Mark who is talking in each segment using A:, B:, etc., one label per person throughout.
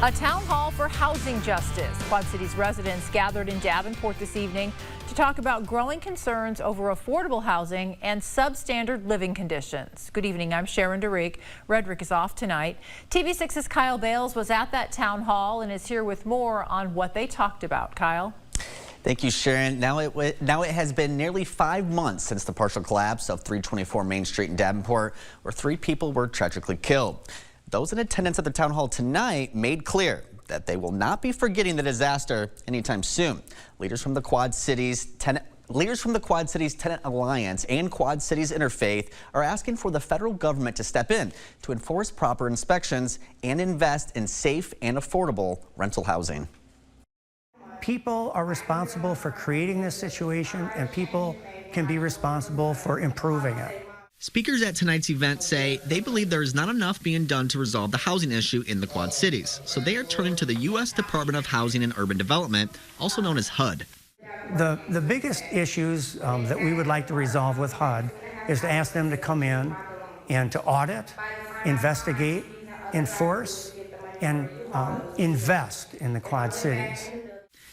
A: A town hall for housing justice. Quad Cities residents gathered in Davenport this evening to talk about growing concerns over affordable housing and substandard living conditions. Good evening, I'm Sharon DeRick. Redrick is off tonight. TV6's Kyle Bales was at that town hall and is here with more on what they talked about. Kyle?
B: Thank you, Sharon. Now it has been nearly 5 months since the partial collapse of 324 Main Street in Davenport, where 3 people were tragically killed. Those in attendance at the town hall tonight made clear that they will not be forgetting the disaster anytime soon. Leaders from the Quad Cities Tenant Alliance and Quad Cities Interfaith are asking for the federal government to step in to enforce proper inspections and invest in safe and affordable rental housing.
C: People are responsible for creating this situation, and people can be responsible for improving it.
D: Speakers at tonight's event say they believe there is not enough being done to resolve the housing issue in the Quad Cities, so they are turning to the U.S. Department of Housing and Urban Development, also known as HUD.
C: The biggest issues that we would like to resolve with HUD is to ask them to come in and to audit, investigate, enforce, and invest in the Quad Cities.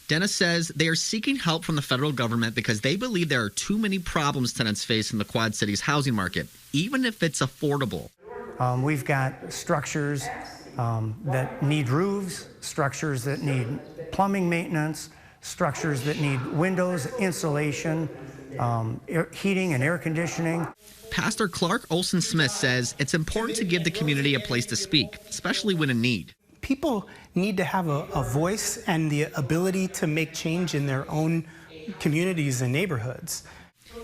D: Dennis says they are seeking help from the federal government because they believe there are too many problems tenants face in the Quad Cities housing market, even if it's affordable.
C: We've got structures that need roofs, structures that need plumbing maintenance, structures that need windows, insulation, heating and air conditioning.
D: Pastor Clark Olson Smith says it's important to give the community a place to speak, especially when in need.
E: People need to have a voice and the ability to make change in their own communities and neighborhoods.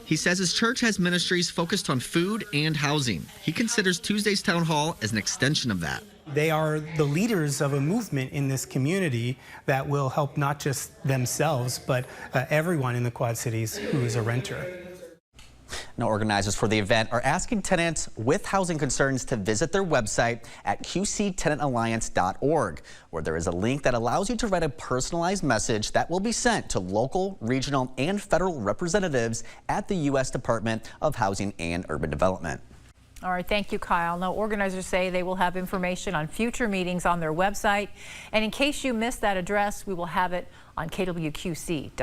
D: He says his church has ministries focused on food and housing. He considers Tuesday's town hall as an extension of that.
E: They are the leaders of a movement in this community that will help not just themselves, but everyone in the Quad Cities who is a renter.
B: Now, organizers for the event are asking tenants with housing concerns to visit their website at qctenantalliance.org, where there is a link that allows you to write a personalized message that will be sent to local, regional, and federal representatives at the U.S. Department of Housing and Urban Development.
A: All right, thank you, Kyle. Now, organizers say they will have information on future meetings on their website. And in case you missed that address, we will have it on kwqc.com.